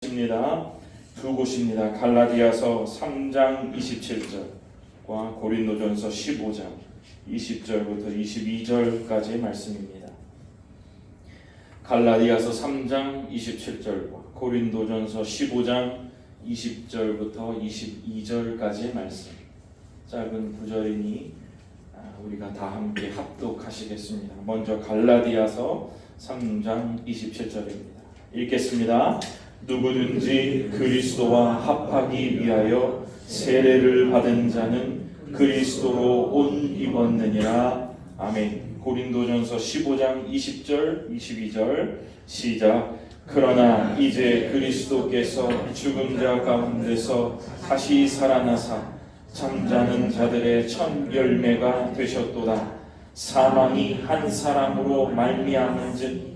두 곳입니다. 갈라디아서 3장 27절과 고린도전서 15장 20절부터 22절까지의 말씀입니다. 갈라디아서 3장 27절과 고린도전서 15장 20절부터 22절까지의 말씀. 짧은 구절이니 우리가 다 함께 합독하시겠습니다. 먼저 갈라디아서 3장 27절입니다. 읽겠습니다. 누구든지 그리스도와 합하기 위하여 세례를 받은 자는 그리스도로 옷 입었느니라. 아멘. 고린도전서 15장 20절 22절 시작. 그러나 이제 그리스도께서 죽은 자 가운데서 다시 살아나사 잠자는 자들의 첫 열매가 되셨도다. 사망이 한 사람으로 말미암은즉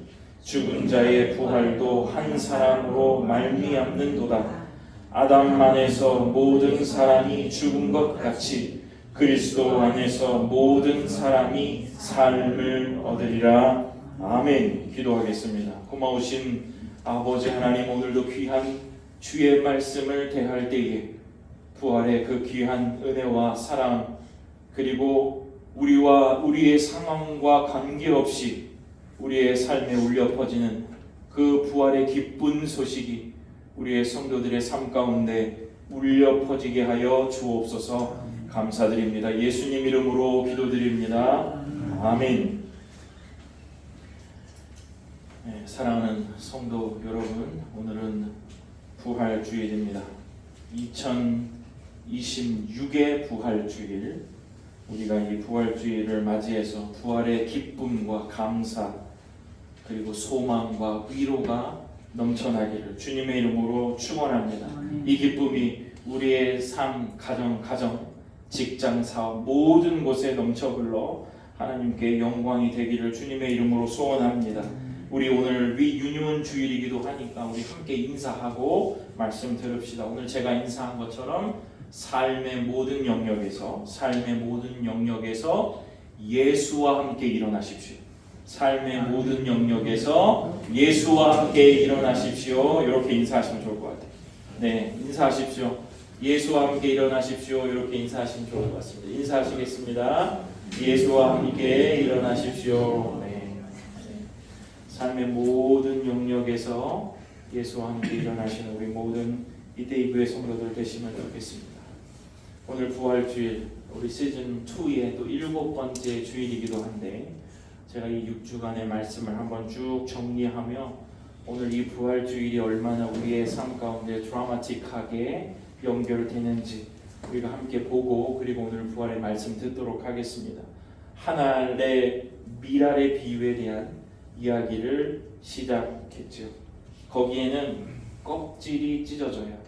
죽은 자의 부활도 한 사람으로 말미암는도다. 아담 안에서 모든 사람이 죽은 것 같이 그리스도 안에서 모든 사람이 삶을 얻으리라. 아멘. 기도하겠습니다. 고마우신 아버지 하나님, 오늘도 귀한 주의 말씀을 대할 때에 부활의 그 귀한 은혜와 사랑, 그리고 우리와 우리의 상황과 관계없이 우리의 삶에 울려 퍼지는 그 부활의 기쁜 소식이 우리의 성도들의 삶 가운데 울려 퍼지게 하여 주옵소서. 감사드립니다. 예수님 이름으로 기도드립니다. 아멘. 네, 사랑하는 성도 여러분, 오늘은 부활주일입니다. 2026의 부활주일. 우리가 이 부활주일을 맞이해서 부활의 기쁨과 감사, 그리고 소망과 위로가 넘쳐나기를 주님의 이름으로 축원합니다. 이 기쁨이 우리의 삶, 가정, 직장, 사업 모든 곳에 넘쳐 흘러 하나님께 영광이 되기를 주님의 이름으로 소원합니다. 우리 오늘 위유니온 주일이기도 하니까 우리 함께 인사하고 말씀 들읍시다. 오늘 제가 인사한 것처럼 삶의 모든 영역에서 예수와 함께 일어나십시오. 삶의 모든 영역에서 예수와 함께 일어나십시오. 이렇게 인사하시면 좋을 것 같아요. 네, 인사하십시오. 예수와 함께 일어나십시오. 이렇게 인사하시면 좋을 것 같습니다. 인사하시겠습니다. 예수와 함께 일어나십시오. 네. 삶의 모든 영역에서 예수와 함께 일어나시는 우리 모든 이때 교회 성도들 되시면 좋겠습니다. 오늘 부활주일, 우리 시즌2의 또 7번째 주일이기도 한데, 제가 이 6주간의 말씀을 한번 쭉 정리하며 오늘 이 부활주일이 얼마나 우리의 삶 가운데 드라마틱하게 연결되는지 우리가 함께 보고, 그리고 오늘 부활의 말씀 듣도록 하겠습니다. 하나의 미랄의 비유에 대한 이야기를 시작했죠. 거기에는 껍질이 찢어져야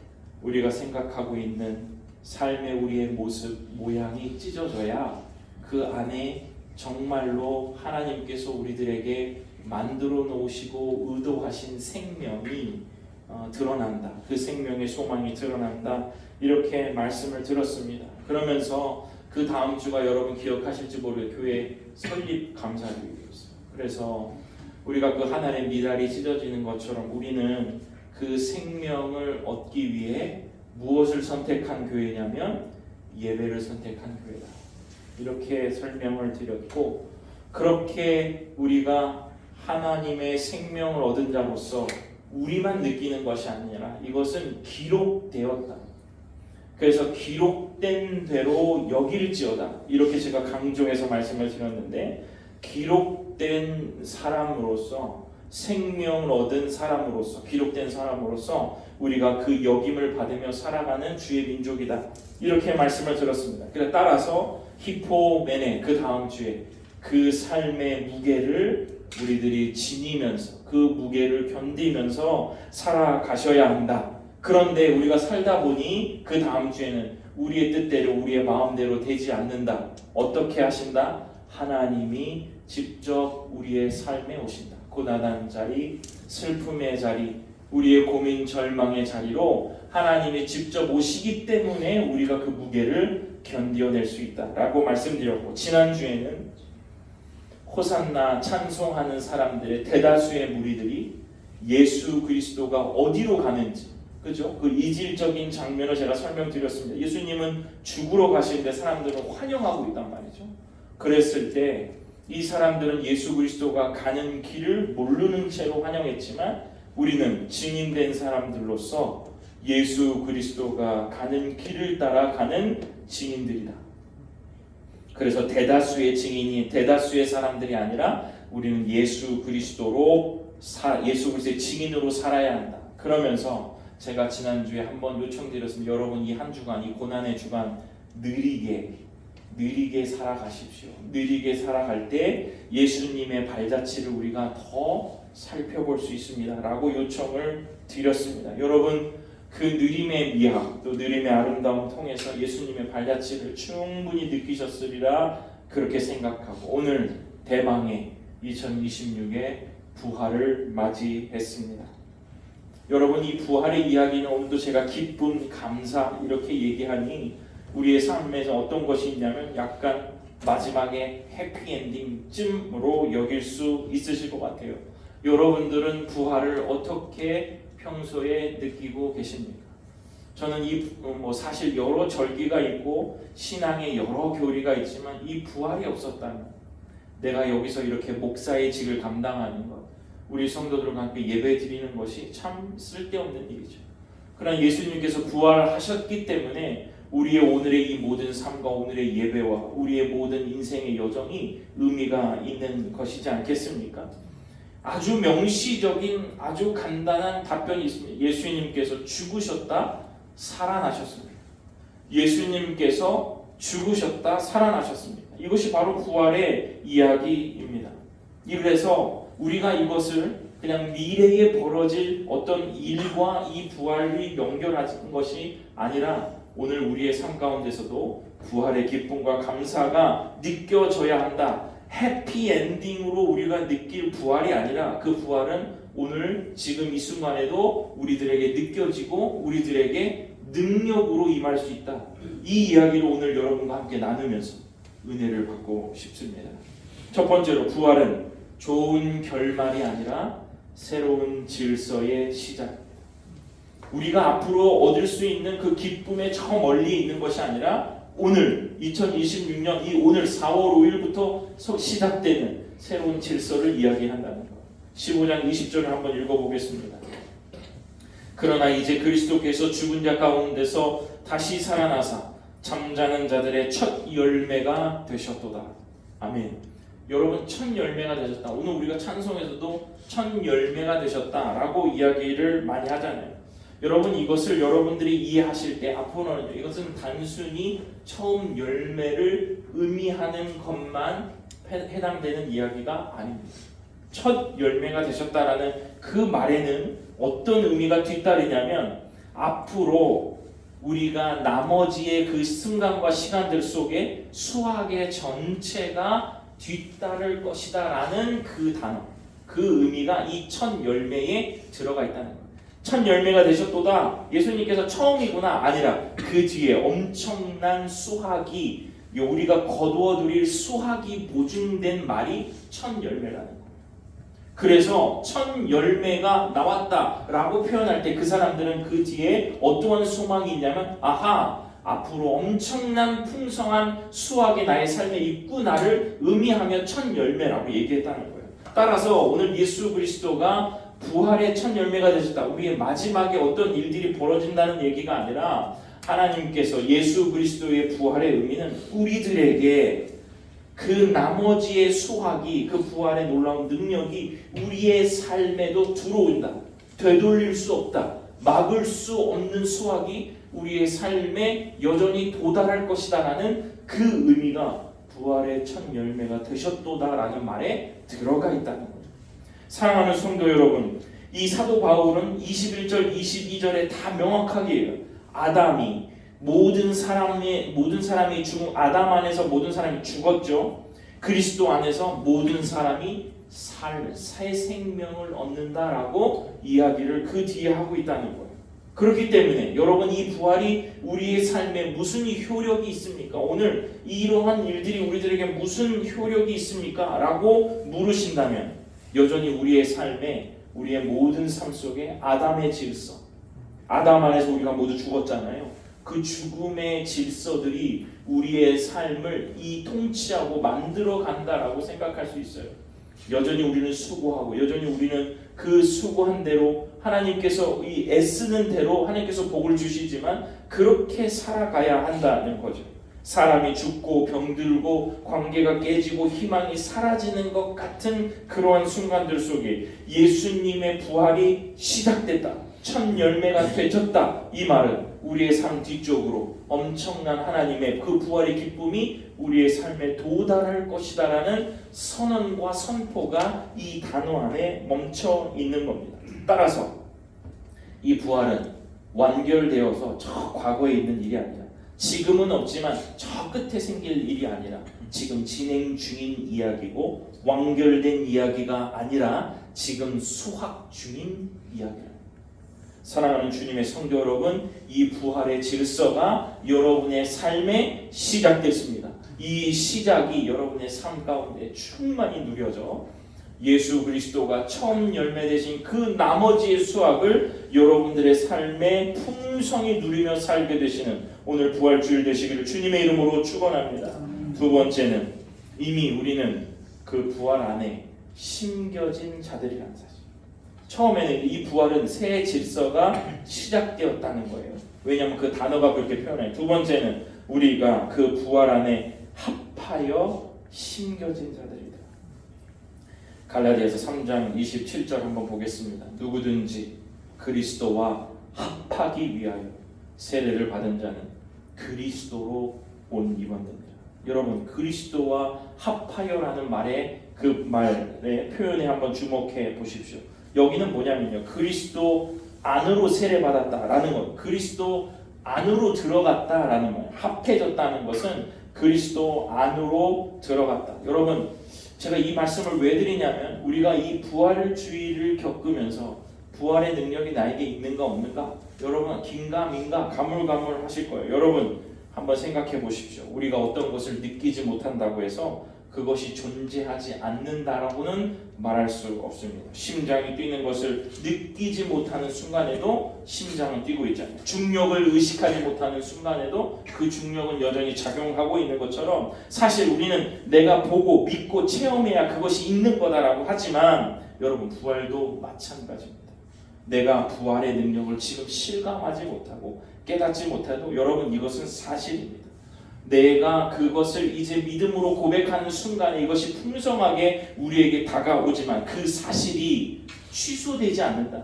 우리가 생각하고 있는 삶의 우리의 모습, 모양이 찢어져야 그 안에 정말로 하나님께서 우리들에게 만들어 놓으시고 의도하신 생명이 드러난다. 그 생명의 소망이 드러난다. 이렇게 말씀을 들었습니다. 그러면서 그 다음 주가 여러분 기억하실지 모르겠어요. 교회 설립 감사주일이었어요. 그래서 우리가 그 하나의 미랄이 찢어지는 것처럼 우리는 그 생명을 얻기 위해 무엇을 선택한 교회냐면 예배를 선택한 교회다. 이렇게 설명을 드렸고, 그렇게 우리가 하나님의 생명을 얻은 자로서 우리만 느끼는 것이 아니라 이것은 기록되었다. 그래서 기록된 대로 여길지어다. 이렇게 제가 강조해서 말씀을 드렸는데, 기록된 사람으로서, 생명을 얻은 사람으로서, 기록된 사람으로서 우리가 그 여김을 받으며 살아가는 주의 민족이다. 이렇게 말씀을 들었습니다. 그래서 따라서 히포메네, 그 다음 주에 그 삶의 무게를 우리들이 지니면서, 그 무게를 견디면서 살아가셔야 한다. 그런데 우리가 살다 보니 그 다음 주에는 우리의 뜻대로, 우리의 마음대로 되지 않는다. 어떻게 하신다? 하나님이 직접 우리의 삶에 오신다. 고난한 자리, 슬픔의 자리, 우리의 고민, 절망의 자리로 하나님이 직접 오시기 때문에 우리가 그 무게를 견뎌낼 수 있다라고 말씀드렸고, 지난주에는 호산나 찬송하는 사람들의 대다수의 무리들이 예수 그리스도가 어디로 가는지, 그죠? 그 이질적인 장면을 제가 설명드렸습니다. 예수님은 죽으러 가시는데 사람들은 환영하고 있단 말이죠. 그랬을 때 이 사람들은 예수 그리스도가 가는 길을 모르는 채로 환영했지만 우리는 증인된 사람들로서 예수 그리스도가 가는 길을 따라 가는 증인들이다. 그래서 대다수의 증인이 대다수의 사람들이 아니라 우리는 예수 그리스도의 증인으로 살아야 한다. 그러면서 제가 지난주에 한번 요청드렸습니다. 여러분 이 한 주간, 이 고난의 주간 느리게 살아가십시오. 느리게 살아갈 때 예수님의 발자취를 우리가 더 살펴볼 수 있습니다. 라고 요청을 드렸습니다. 여러분 그 느림의 미학, 또 느림의 아름다움 통해서 예수님의 발자취를 충분히 느끼셨으리라 그렇게 생각하고 오늘 대망의 2026의 부활을 맞이했습니다. 여러분 이 부활의 이야기는 오늘도 제가 기쁨, 감사 이렇게 얘기하니 우리의 삶에서 어떤 것이 있냐면 약간 마지막에 해피엔딩쯤으로 여길 수 있으실 것 같아요. 여러분들은 부활을 어떻게 평소에 느끼고 계십니까? 저는 사실 여러 절기가 있고 신앙의 여러 교리가 있지만 이 부활이 없었다면 내가 여기서 이렇게 목사의 직을 감당하는 것, 우리 성도들과 함께 예배 드리는 것이 참 쓸데없는 일이죠. 그러나 예수님께서 부활하셨기 때문에 우리의 오늘의 이 모든 삶과 오늘의 예배와 우리의 모든 인생의 여정이 의미가 있는 것이지 않겠습니까? 아주 명시적인 아주 간단한 답변이 있습니다. 예수님께서 죽으셨다 살아나셨습니다. 예수님께서 죽으셨다 살아나셨습니다. 이것이 바로 부활의 이야기입니다. 그래서 우리가 이것을 그냥 미래에 벌어질 어떤 일과 이 부활이 연결하는 것이 아니라 오늘 우리의 삶 가운데서도 부활의 기쁨과 감사가 느껴져야 한다. 해피엔딩으로 우리가 느낄 부활이 아니라 그 부활은 오늘 지금 이 순간에도 우리들에게 느껴지고 우리들에게 능력으로 임할 수 있다. 이 이야기를 오늘 여러분과 함께 나누면서 은혜를 받고 싶습니다. 첫 번째로 부활은 좋은 결말이 아니라 새로운 질서의 시작. 우리가 앞으로 얻을 수 있는 그 기쁨의 저 멀리 있는 것이 아니라 오늘 2026년 이 오늘 4월 5일부터 시작되는 새로운 질서를 이야기한다는 것. 15장 20절을 한번 읽어보겠습니다. 그러나 이제 그리스도께서 죽은 자 가운데서 다시 살아나사 잠자는 자들의 첫 열매가 되셨도다. 아멘. 여러분 첫 열매가 되셨다. 오늘 우리가 찬송에서도 첫 열매가 되셨다라고 이야기를 많이 하잖아요. 여러분 이것을 여러분들이 이해하실 때 앞으로는 이것은 단순히 처음 열매를 의미하는 것만 해당되는 이야기가 아닙니다. 첫 열매가 되셨다라는 그 말에는 어떤 의미가 뒤따르냐면 앞으로 우리가 나머지의 그 순간과 시간들 속에 수학의 전체가 뒤따를 것이다 라는 그 단어, 그 의미가 이 첫 열매에 들어가 있다는 거예요. 첫 열매가 되셨도다. 예수님께서 처음이구나 아니라 그 뒤에 엄청난 수확이, 우리가 거두어 들일 수확이 보증된 말이 첫 열매라는 거예요. 그래서 첫 열매가 나왔다라고 표현할 때 그 사람들은 그 뒤에 어떠한 소망이 있냐면 앞으로 엄청난 풍성한 수확이 나의 삶에 있구나를 의미하며 첫 열매라고 얘기했다는 거예요. 따라서 오늘 예수 그리스도가 부활의 첫 열매가 되셨다. 우리의 마지막에 어떤 일들이 벌어진다는 얘기가 아니라 하나님께서 예수 그리스도의 부활의 의미는 우리들에게 그 나머지의 수확이, 그 부활의 놀라운 능력이 우리의 삶에도 들어온다. 되돌릴 수 없다. 막을 수 없는 수확이 우리의 삶에 여전히 도달할 것이다 라는 그 의미가 부활의 첫 열매가 되셨도다 라는 말에 들어가 있다는 거죠. 사랑하는 성도 여러분, 이 사도 바울은 21절 22절에 다 명확하게 해요. 아담이 모든 사람이 아담 안에서 모든 사람이 죽었죠. 그리스도 안에서 모든 사람이 새 생명을 얻는다라고 이야기를 그 뒤에 하고 있다는 거예요. 그렇기 때문에 여러분 이 부활이 우리의 삶에 무슨 효력이 있습니까? 오늘 이러한 일들이 우리들에게 무슨 효력이 있습니까? 라고 물으신다면 여전히 우리의 삶에 우리의 모든 삶 속에 아담의 질서, 아담 안에서 우리가 모두 죽었잖아요. 그 죽음의 질서들이 우리의 삶을 이 통치하고 만들어 간다라고 생각할 수 있어요. 여전히 우리는 수고하고 여전히 우리는 그 수고한 대로 하나님께서 이 애쓰는 대로 하나님께서 복을 주시지만 그렇게 살아가야 한다는 거죠. 사람이 죽고 병들고 관계가 깨지고 희망이 사라지는 것 같은 그러한 순간들 속에 예수님의 부활이 시작됐다, 첫 열매가 되졌다, 이 말은 우리의 삶 뒤쪽으로 엄청난 하나님의 그 부활의 기쁨이 우리의 삶에 도달할 것이다라는 선언과 선포가 이 단어 안에 멈춰 있는 겁니다. 따라서 이 부활은 완결되어서 저 과거에 있는 일이 아니라, 지금은 없지만 저 끝에 생길 일이 아니라 지금 진행 중인 이야기고, 완결된 이야기가 아니라 지금 수확 중인 이야기입니다. 사랑하는 주님의 성도 여러분, 이 부활의 질서가 여러분의 삶에 시작됐습니다. 이 시작이 여러분의 삶 가운데 충만히 누려져 예수 그리스도가 처음 열매 되신 그 나머지의 수확을 여러분들의 삶에 풍성히 누리며 살게 되시는 오늘 부활주일 되시기를 주님의 이름으로 축원합니다. 두 번째는 이미 우리는 그 부활 안에 심겨진 자들이라는 사실. 처음에는 이 부활은 새 질서가 시작되었다는 거예요. 왜냐하면 그 단어가 그렇게 표현해요. 두 번째는 우리가 그 부활 안에 합하여 심겨진 자들이다. 갈라디아서 3장 27절 한번 보겠습니다. 누구든지 그리스도와 합하기 위하여 세례를 받은 자는 그리스도로 옷 입었느니라. 여러분, 그리스도와 합하여라는 말에 그 말의 표현에 한번 주목해 보십시오. 여기는 뭐냐면요, 그리스도 안으로 세례받았다라는 것, 그리스도 안으로 들어갔다라는 말, 합해졌다는 것은 그리스도 안으로 들어갔다. 여러분, 제가 이 말씀을 왜 드리냐면, 우리가 이 부활주의를 겪으면서 부활의 능력이 나에게 있는가 없는가, 여러분 긴가민가 가물가물 하실 거예요. 여러분 한번 생각해 보십시오. 우리가 어떤 것을 느끼지 못한다고 해서 그것이 존재하지 않는다라고는 말할 수 없습니다. 심장이 뛰는 것을 느끼지 못하는 순간에도 심장은 뛰고 있잖아요. 중력을 의식하지 못하는 순간에도 그 중력은 여전히 작용하고 있는 것처럼, 사실 우리는 내가 보고 믿고 체험해야 그것이 있는 거다라고 하지만, 여러분 부활도 마찬가지입니다. 내가 부활의 능력을 지금 실감하지 못하고 깨닫지 못해도 여러분 이것은 사실입니다. 내가 그것을 이제 믿음으로 고백하는 순간에 이것이 풍성하게 우리에게 다가오지만 그 사실이 취소되지 않는다.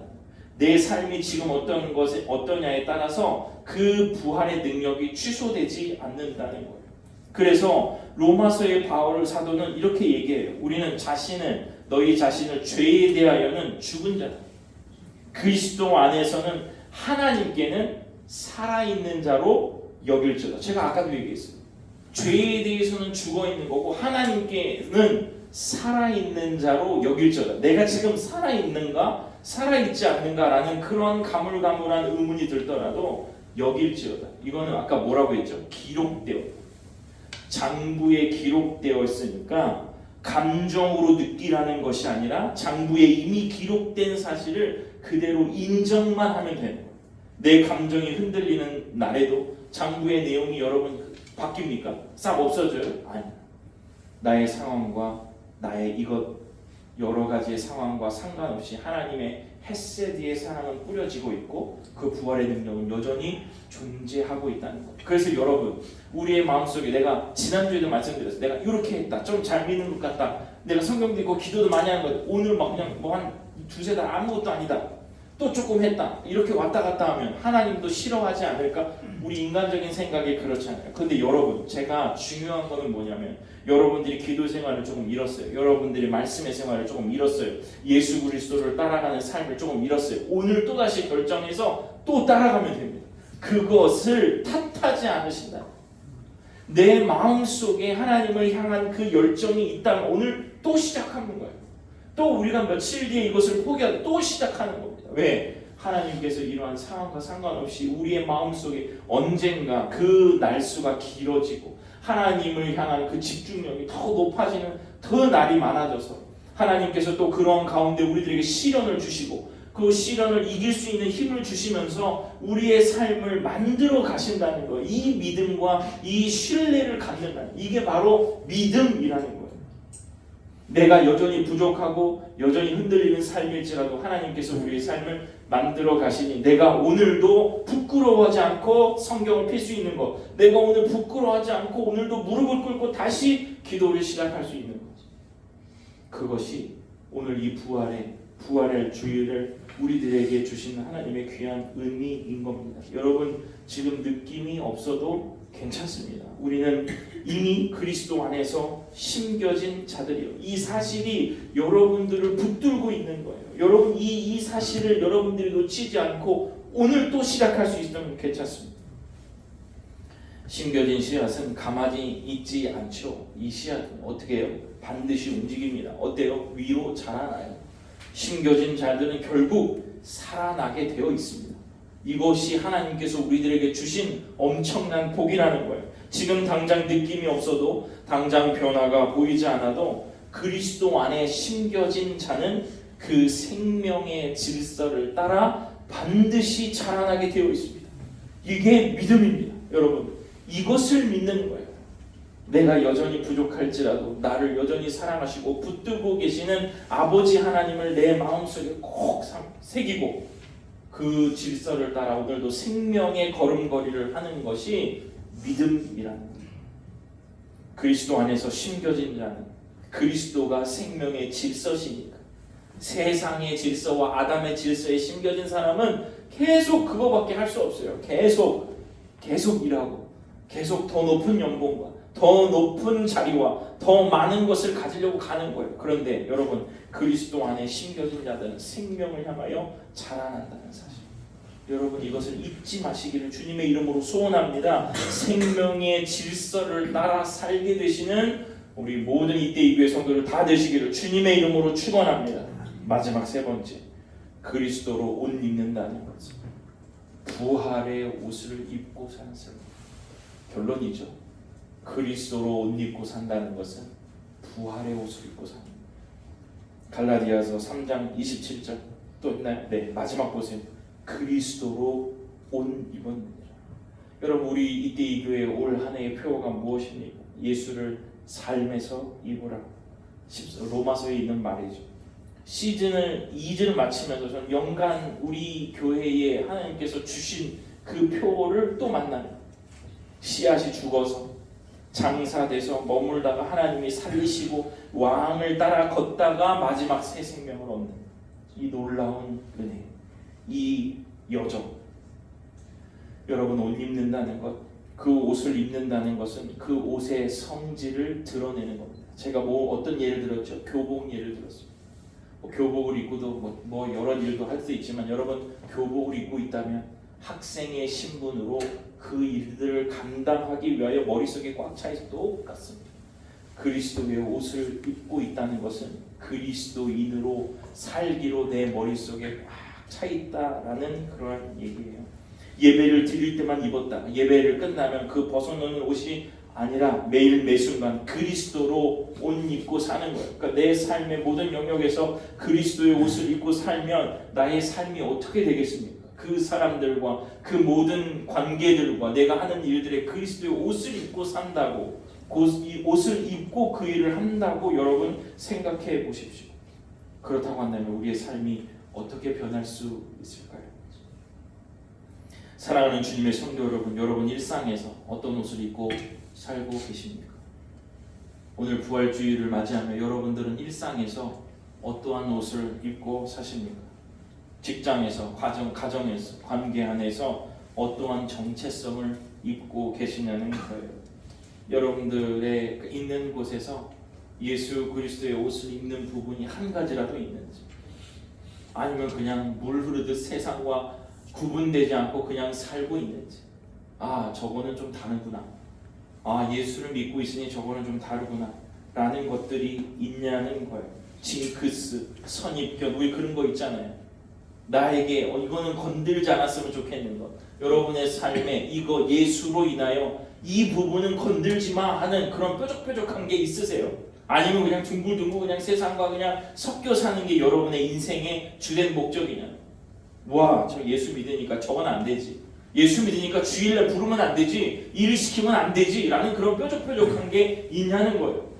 내 삶이 지금 어떤 것에 어떠냐에 따라서 그 부활의 능력이 취소되지 않는다는 거예요. 그래서 로마서의 바울 사도는 이렇게 얘기해요. 우리는 너희 자신을 죄에 대하여는 죽은 자다. 그리스도 안에서는 하나님께는 살아있는 자로 여길지어다. 제가 아까도 얘기했어요. 죄에 대해서는 죽어있는 거고 하나님께는 살아있는 자로 여길지어다. 내가 지금 살아있는가 살아있지 않는가라는 그런 가물가물한 의문이 들더라도 여길지어다. 이거는 아까 뭐라고 했죠? 기록되어, 장부에 기록되어 있으니까 감정으로 느끼라는 것이 아니라 장부에 이미 기록된 사실을 그대로 인정만 하면 되는 거예요. 내 감정이 흔들리는 날에도 장부의 내용이 여러분 바뀝니까? 싹 없어져요? 아니. 나의 상황과 나의 이것 여러 가지의 상황과 상관없이 하나님의 헤세드의 사랑은 뿌려지고 있고 그 부활의 능력은 여전히 존재하고 있다는 것. 그래서 여러분, 우리의 마음속에, 내가 지난주에도 말씀드렸어요. 내가 이렇게 했다, 좀 잘 믿는 것 같다, 내가 성경도 읽고 기도도 많이 하는 것, 오늘 막 그냥 뭐 한 두세 달 아무것도 아니다, 또 조금 했다, 이렇게 왔다 갔다 하면 하나님도 싫어하지 않을까? 우리 인간적인 생각이 그렇잖아요. 근데 여러분, 제가 중요한 거는 뭐냐면, 여러분들이 기도 생활을 조금 잃었어요. 여러분들이 말씀의 생활을 조금 잃었어요. 예수 그리스도를 따라가는 삶을 조금 잃었어요. 오늘 또다시 결정해서 또 따라가면 됩니다. 그것을 탓하지 않으신다. 내 마음속에 하나님을 향한 그 열정이 있다면 오늘 또 시작하는 거예요. 또 우리가 며칠 뒤에 이것을 포기하고 또 시작하는 겁니다. 왜? 하나님께서 이러한 상황과 상관없이 우리의 마음속에 언젠가 그 날수가 길어지고 하나님을 향한 그 집중력이 더 높아지는 더 날이 많아져서 하나님께서 또 그런 가운데 우리들에게 시련을 주시고 그 시련을 이길 수 있는 힘을 주시면서 우리의 삶을 만들어 가신다는 거예요. 이 믿음과 이 신뢰를 갖는다는, 이게 바로 믿음이라는 거예요. 내가 여전히 부족하고 여전히 흔들리는 삶일지라도 하나님께서 우리의 삶을 만들어 가시니 내가 오늘도 부끄러워하지 않고 성경을 필 수 있는 것, 내가 오늘 부끄러워하지 않고 오늘도 무릎을 꿇고 다시 기도를 시작할 수 있는 것, 그것이 오늘 이 부활의 주일을 우리들에게 주신 하나님의 귀한 의미인 겁니다. 여러분, 지금 느낌이 없어도 괜찮습니다. 우리는 이미 그리스도 안에서 심겨진 자들이요. 이 사실이 여러분들을 붙들고 있는 거예요. 여러분, 이 사실을 여러분들이 놓치지 않고 오늘 또 시작할 수 있으면 괜찮습니다. 심겨진 씨앗은 가만히 있지 않죠. 이 씨앗은 어떻게 해요? 반드시 움직입니다. 어때요? 위로 자라나요. 심겨진 자들은 결국 살아나게 되어 있습니다. 이것이 하나님께서 우리들에게 주신 엄청난 복이라는 거예요. 지금 당장 느낌이 없어도, 당장 변화가 보이지 않아도 그리스도 안에 심겨진 자는 그 생명의 질서를 따라 반드시 자라나게 되어 있습니다. 이게 믿음입니다. 여러분, 이것을 믿는 거예요. 내가 여전히 부족할지라도 나를 여전히 사랑하시고 붙들고 계시는 아버지 하나님을 내 마음속에 꼭 새기고 그 질서를 따라 오늘도 생명의 걸음걸이를 하는 것이 믿음이라는 거예요. 그리스도 안에서 심겨진 자는 그리스도가 생명의 질서시니까, 세상의 질서와 아담의 질서에 심겨진 사람은 계속 그거밖에 할 수 없어요. 계속 일하고 계속 더 높은 연봉과 더 높은 자리와 더 많은 것을 가지려고 가는 거예요. 그런데 여러분, 그리스도 안에 심겨진 자들은 생명을 향하여 자라난다는 사실, 여러분 이것을 잊지 마시기를 주님의 이름으로 소원합니다. 생명의 질서를 따라 살게 되시는 우리 모든 이때 이교회 성도들 다 되시기를 주님의 이름으로 축원합니다. 마지막 세 번째, 그리스도로 옷 입는다는 것은 부활의 옷을 입고 사는 삶. 결론이죠. 그리스도로 옷 입고 산다는 것은 부활의 옷을 입고 사는 거예요. 갈라디아서 3장 27절 또 있나요? 네, 마지막 보세요. 그리스도로 옷 입었느니라. 여러분, 우리 이때 이 교회 올 한 해의 표어가 무엇입니까? 예수를 삶에서 입으라. 로마서에 있는 말이죠. 시즌을 2주를 마치면서 저는 연간 우리 교회에 하나님께서 주신 그 표어를 또 만나요. 씨앗이 죽어서 장사돼서 머물다가 하나님이 살리시고 왕을 따라 걷다가 마지막 새 생명을 얻는 이 놀라운 은혜, 이 여정. 여러분, 옷 입는다는 것, 그 옷을 입는다는 것은 그 옷의 성질을 드러내는 겁니다. 제가 어떤 예를 들었죠? 교복 예를 들었습니다. 교복을 입고도 여러 일도 할 수 있지만, 여러분, 교복을 입고 있다면 학생의 신분으로 그 일들을 감당하기 위하여 머릿속에 꽉 차 있어 똑같습니다. 그리스도의 옷을 입고 있다는 것은 그리스도인으로 살기로 내 머릿속에 꽉 차 있다라는 그런 얘기예요. 예배를 드릴 때만 입었다, 예배를 끝나면 그 벗어놓는 옷이 아니라 매일 매순간 그리스도로 옷 입고 사는 거예요. 그러니까 내 삶의 모든 영역에서 그리스도의 옷을 입고 살면 나의 삶이 어떻게 되겠습니까? 그 사람들과 그 모든 관계들과 내가 하는 일들에 그리스도의 옷을 입고 산다고, 이 옷을 입고 그 일을 한다고 여러분 생각해 보십시오. 그렇다고 한다면 우리의 삶이 어떻게 변할 수 있을까요? 사랑하는 주님의 성도 여러분, 여러분 일상에서 어떤 옷을 입고 살고 계십니까? 오늘 부활주의를 맞이하며 여러분들은 일상에서 어떠한 옷을 입고 사십니까? 직장에서, 가정에서, 관계 안에서 어떠한 정체성을 입고 계시냐는 거예요. 여러분들의 있는 곳에서 예수 그리스도의 옷을 입는 부분이 한 가지라도 있는지, 아니면 그냥 물 흐르듯 세상과 구분되지 않고 그냥 살고 있는지, 저거는 좀 다르구나, 예수를 믿고 있으니 저거는 좀 다르구나 라는 것들이 있냐는 거예요. 징크스, 선입견, 우리 그런 거 있잖아요. 나에게 이거는 건들지 않았으면 좋겠는 것, 여러분의 삶에 이거 예수로 인하여 이 부분은 건들지 마 하는 그런 뾰족뾰족한 게 있으세요? 아니면 그냥 둥글둥글 그냥 세상과 그냥 섞여 사는 게 여러분의 인생의 주된 목적이냐? 와, 저 예수 믿으니까 저건 안 되지. 예수 믿으니까 주일날 부르면 안 되지. 일을 시키면 안 되지. 라는 그런 뾰족뾰족한 게 있냐는 거예요.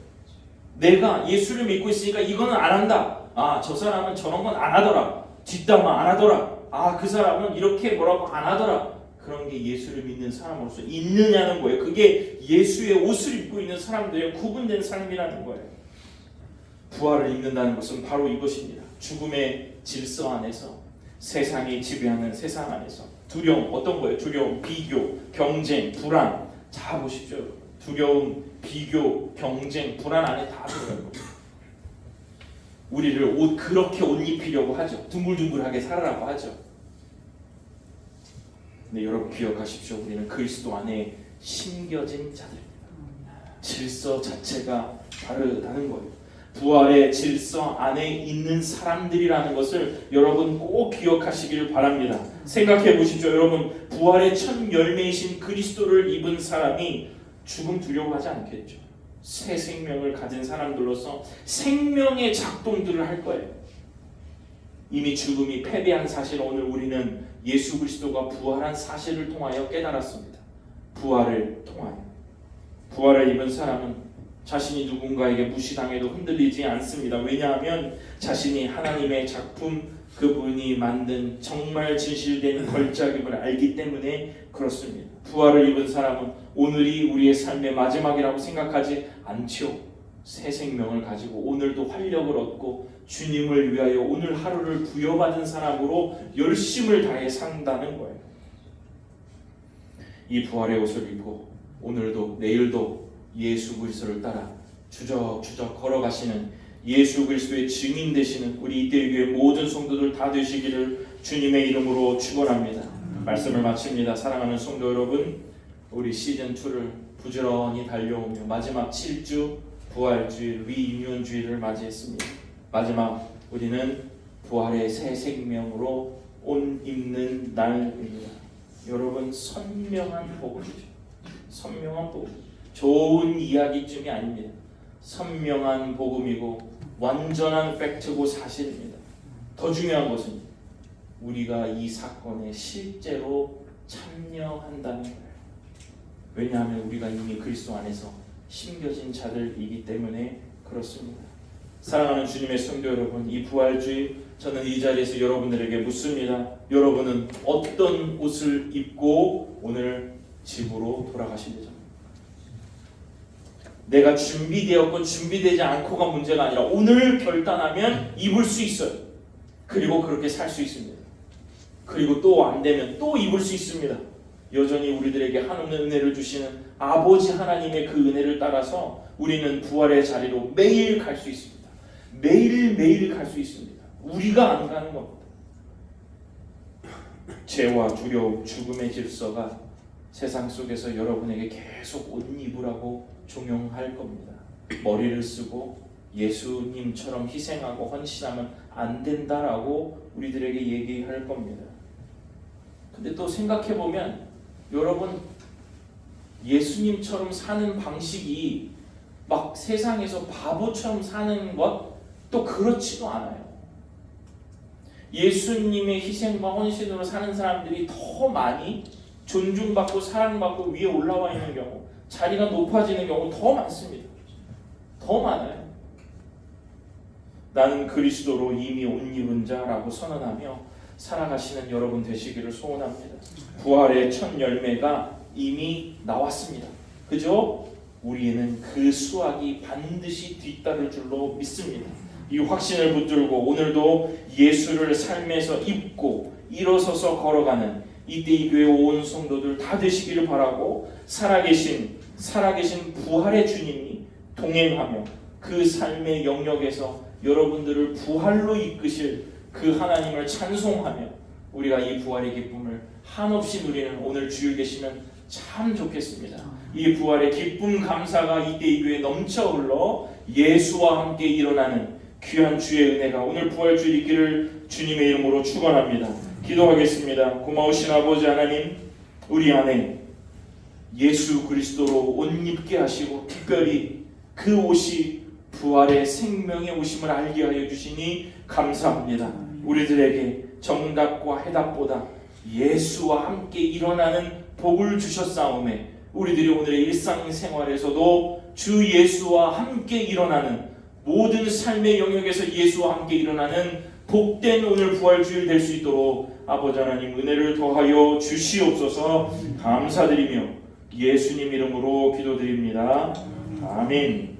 내가 예수를 믿고 있으니까 이거는 안 한다. 아, 저 사람은 저런 건 안 하더라. 뒷담화 안 하더라. 아, 그 사람은 이렇게 뭐라고 안 하더라. 그런 게 예수를 믿는 사람으로서 있느냐는 거예요. 그게 예수의 옷을 입고 있는 사람들의 구분된 삶이라는 거예요. 부활을 입는다는 것은 바로 이것입니다. 죽음의 질서 안에서, 세상이 지배하는 세상 안에서 두려움, 어떤 거예요? 두려움, 비교, 경쟁, 불안. 자 보십시오. 두려움, 비교, 경쟁, 불안 안에 다 들어가는 거예요. 우리를 그렇게 옷 입히려고 하죠. 둥글둥글하게 살아라고 하죠. 근데 여러분 기억하십시오. 우리는 그리스도 안에 심겨진 자들입니다. 질서 자체가 다르다는 거예요. 부활의 질서 안에 있는 사람들이라는 것을 여러분 꼭 기억하시길 바랍니다. 생각해 보십시오. 여러분, 부활의 첫 열매이신 그리스도를 입은 사람이 죽음 두려워하지 않겠죠. 새 생명을 가진 사람들로서 생명의 작동들을 할 거예요. 이미 죽음이 패배한 사실을 오늘 우리는 예수 그리스도가 부활한 사실을 통하여 깨달았습니다. 부활을 통하여. 부활을 입은 사람은 자신이 누군가에게 무시당해도 흔들리지 않습니다. 왜냐하면 자신이 하나님의 작품, 그분이 만든 정말 진실된 걸작임을 알기 때문에 그렇습니다. 부활을 입은 사람은 오늘이 우리의 삶의 마지막이라고 생각하지 않죠. 새 생명을 가지고 오늘도 활력을 얻고 주님을 위하여 오늘 하루를 부여받은 사람으로 열심을 다해 산다는 거예요. 이 부활의 옷을 입고 오늘도 내일도 예수 그리스도를 따라 추적추적 걸어가시는 예수 그리스도의 증인 되시는 우리 이태교회 모든 성도들 다 되시기를 주님의 이름으로 축원합니다. 말씀을 마칩니다. 사랑하는 성도 여러분, 우리 시즌2를 부지런히 달려오며 마지막 7주 부활주일, 리유니온주일을 맞이했습니다. 마지막 우리는 부활의 새 생명으로 옷 입는 날입니다. 여러분, 선명한 복음이죠. 선명한 복음. 좋은 이야기쯤이 아닙니다. 선명한 복음이고 완전한 팩트고 사실입니다. 더 중요한 것은 우리가 이 사건에 실제로 참여한다는 거예요. 왜냐하면 우리가 이미 그리스도 안에서 심겨진 자들이기 때문에 그렇습니다. 사랑하는 주님의 성도 여러분, 이 부활주일 저는 이 자리에서 여러분들에게 묻습니다. 여러분은 어떤 옷을 입고 오늘 집으로 돌아가십니까? 내가 준비되었건 준비되지 않고가 문제가 아니라 오늘 결단하면 입을 수 있어요. 그리고 그렇게 살 수 있습니다. 그리고 또 안 되면 또 입을 수 있습니다. 여전히 우리들에게 한없는 은혜를 주시는 아버지 하나님의 그 은혜를 따라서 우리는 부활의 자리로 매일 갈 수 있습니다. 매일매일 갈 수 있습니다. 우리가 안 가는 겁니다. 죄와 두려움, 죽음의 질서가 세상 속에서 여러분에게 계속 옷 입으라고 종용할 겁니다. 머리를 쓰고 예수님처럼 희생하고 헌신하면 안 된다라고 우리들에게 얘기할 겁니다. 근데 또 생각해보면 여러분, 예수님처럼 사는 방식이 막 세상에서 바보처럼 사는 것 또 그렇지도 않아요. 예수님의 희생과 헌신으로 사는 사람들이 더 많이 존중받고 사랑받고 위에 올라와 있는 경우, 자리가 높아지는 경우 더 많습니다. 더 많아요. 나는 그리스도로 이미 옷 입은 자라고 선언하며 살아가시는 여러분 되시기를 소원합니다. 부활의 첫 열매가 이미 나왔습니다. 그죠? 우리는 그 수확이 반드시 뒤따를 줄로 믿습니다. 이 확신을 붙들고 오늘도 예수를 삶에서 입고 일어서서 걸어가는 이때이 교회 온 성도들 다 되시기를 바라고, 살아계신 부활의 주님이 동행하며 그 삶의 영역에서 여러분들을 부활로 이끄실 그 하나님을 찬송하며 우리가 이 부활의 기쁨을 한없이 누리는 오늘 주일 되시면 참 좋겠습니다. 이 부활의 기쁨 감사가 이때이 교회에 넘쳐 흘러 예수와 함께 일어나는 귀한 주의 은혜가 오늘 부활주일 있기를 주님의 이름으로 축원합니다. 기도하겠습니다. 고마우신 아버지 하나님, 우리 안에 예수 그리스도로 옷 입게 하시고 특별히 그 옷이 부활의 생명의 오심을 알게 하여 주시니 감사합니다. 우리들에게 정답과 해답보다 예수와 함께 일어나는 복을 주셨사오매 우리들이 오늘의 일상생활에서도 주 예수와 함께 일어나는 모든 삶의 영역에서 예수와 함께 일어나는 복된 오늘 부활주일 될 수 있도록 아버지 하나님 은혜를 더하여 주시옵소서. 감사드리며 예수님 이름으로 기도드립니다. 아멘.